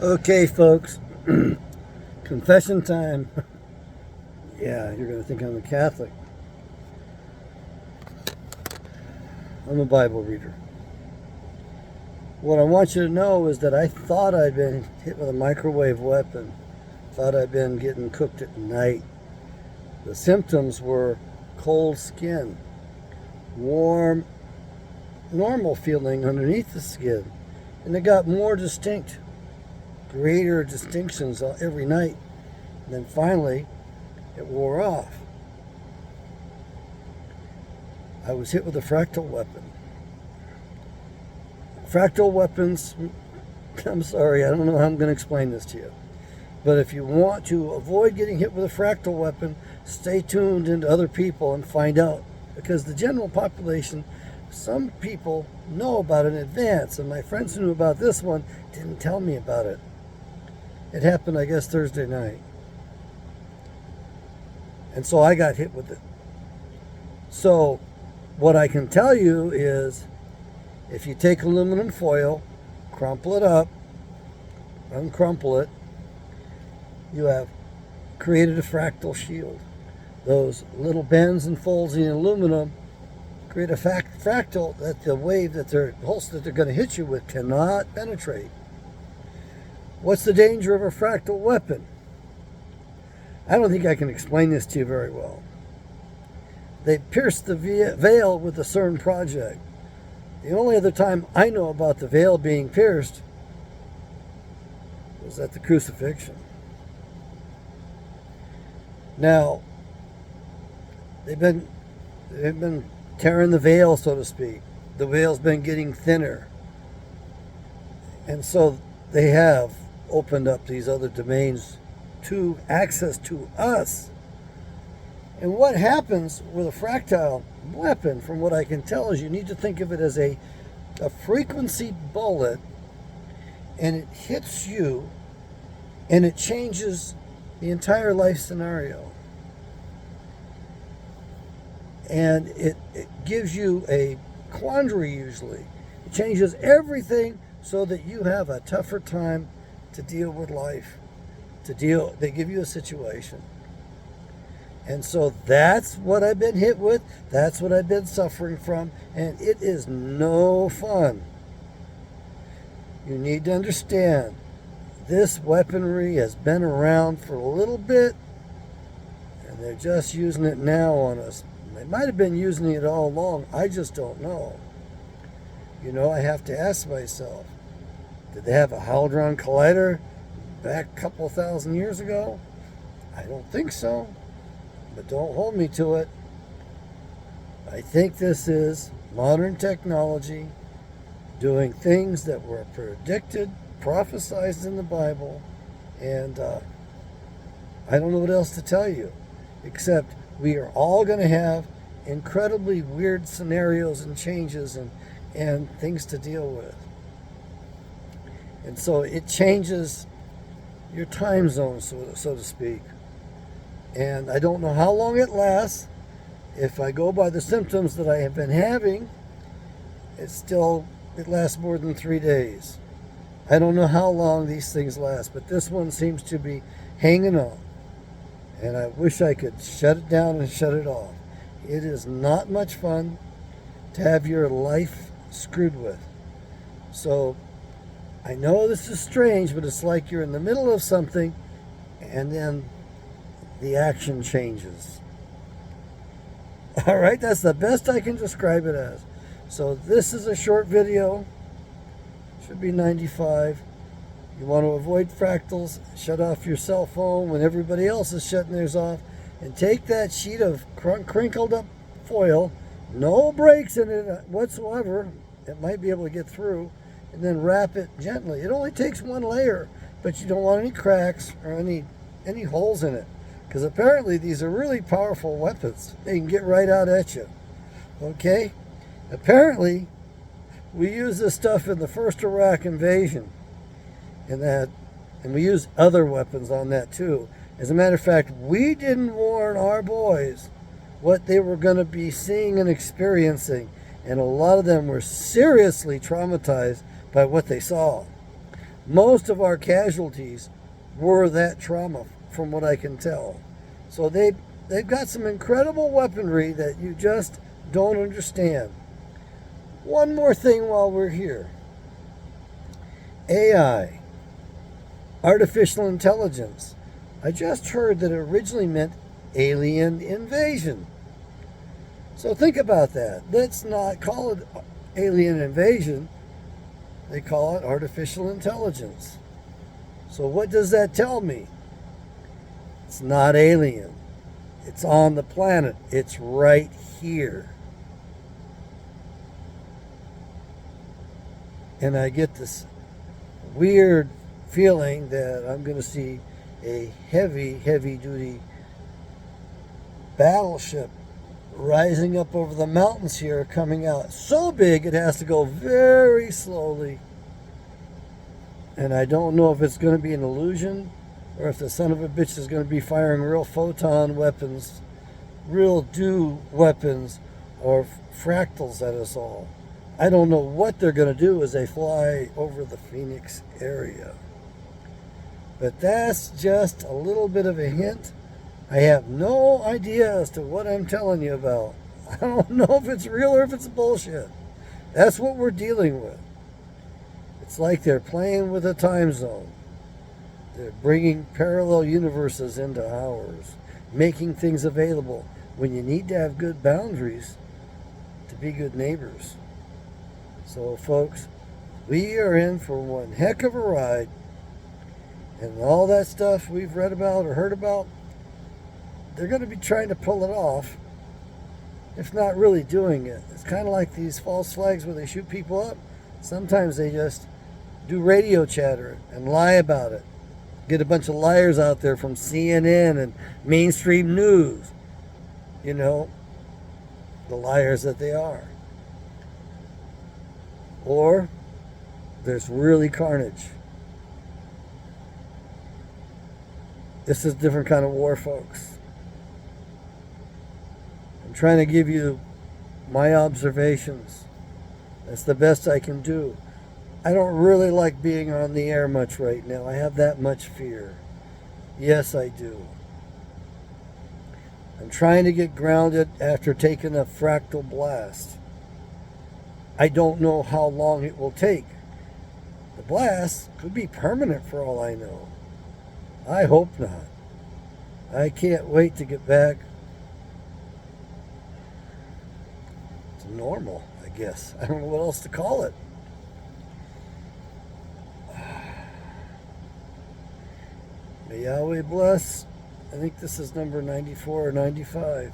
Okay, folks, confession time. Yeah, you're going to think I'm a Catholic. I'm a Bible reader. What I want you to know is that I thought I'd been hit with a microwave weapon. Thought I'd been getting cooked at night. The symptoms were cold skin, warm, normal feeling underneath the skin, and it got more distinct, greater distinctions every night. And then finally, it wore off. I was hit with a fractal weapon. Fractal weapons, I'm sorry, I don't know how I'm going to explain this to you. But if you want to avoid getting hit with a fractal weapon, stay tuned into other people and find out. Because the general population, some people know about it in advance. And my friends who knew about this one didn't tell me about it. It happened, I guess, Thursday night. And so I got hit with it. So what I can tell you is if you take aluminum foil, crumple it up, uncrumple it, you have created a fractal shield. Those little bends and folds in aluminum create a fractal that the wave that the pulse that they're going to hit you with cannot penetrate. What's the danger of a fractal weapon? I don't think I can explain this to you very well. They pierced the veil with the CERN project. The only other time I know about the veil being pierced was at the crucifixion. Now, they've been tearing the veil, so to speak. The veil's been getting thinner. And so they have opened up these other domains to access to us. And what happens with a fractal weapon, from what I can tell, is you need to think of it as a frequency bullet, and it hits you and it changes the entire life scenario. And it gives you a quandary usually. It changes everything so that you have a tougher time to deal with life. They give you a situation. And so that's what I've been hit with. That's what I've been suffering from. And it is no fun. You need to understand, this weaponry has been around for a little bit, and they're just using it now on us. They might have been using it all along. I just don't know. You know, I have to ask myself, did they have a Hadron Collider back a couple thousand years ago? I don't think so. But don't hold me to it. I think this is modern technology doing things that were predicted, prophesized in the Bible, and I don't know what else to tell you, except we are all going to have incredibly weird scenarios and changes and things to deal with. And so it changes your time zone, so to speak. And I don't know how long it lasts. If I go by the symptoms that I have been having, it lasts more than 3 days. I don't know how long these things last, but this one seems to be hanging on. And I wish I could shut it down and shut it off. It is not much fun to have your life screwed with. So I know this is strange, but it's like you're in the middle of something and then the action changes. All right, that's the best I can describe it as. So this is a short video. Should be 95. You want to avoid fractals, shut off your cell phone when everybody else is shutting theirs off, and take that sheet of crinkled up foil, no breaks in it whatsoever, it might be able to get through, and then wrap it gently. It only takes one layer, but you don't want any cracks or any holes in it. Because apparently these are really powerful weapons. They can get right out at you. Okay? Apparently, we used this stuff in the first Iraq invasion. And we used other weapons on that too. As a matter of fact, we didn't warn our boys what they were going to be seeing and experiencing. And a lot of them were seriously traumatized by what they saw. Most of our casualties were that trauma, from what I can tell. So they've got some incredible weaponry that you just don't understand. One more thing while we're here. AI, artificial intelligence. I just heard that it originally meant alien invasion. So think about that. Let's not call it alien invasion. They call it artificial intelligence. So what does that tell me? It's not alien. It's on the planet. It's right here. And I get this weird feeling that I'm going to see a heavy duty battleship rising up over the mountains here, coming out so big it has to go very slowly. And I don't know if it's going to be an illusion or if the son of a bitch is going to be firing real photon weapons, real dew weapons, or fractals at us all. I don't know what they're going to do as they fly over the Phoenix area. But that's just a little bit of a hint. I have no idea as to what I'm telling you about. I don't know if it's real or if it's bullshit. That's what we're dealing with. It's like they're playing with a time zone. They're bringing parallel universes into ours, making things available when you need to have good boundaries to be good neighbors. So, folks, we are in for one heck of a ride. And all that stuff we've read about or heard about, they're going to be trying to pull it off, if not really doing it. It's kind of like these false flags where they shoot people up. Sometimes they just do radio chatter and lie about it. Get a bunch of liars out there from CNN and mainstream news. You know, the liars that they are. Or there's really carnage. This is a different kind of war, folks. I'm trying to give you my observations. That's the best I can do. I don't really like being on the air much right now. I have that much fear. Yes, I do. I'm trying to get grounded after taking a fractal blast. I don't know how long it will take. The blast could be permanent for all I know. I hope not. I can't wait to get back to normal, I guess. I don't know what else to call it. May Yahweh bless. I think this is number 94 or 95.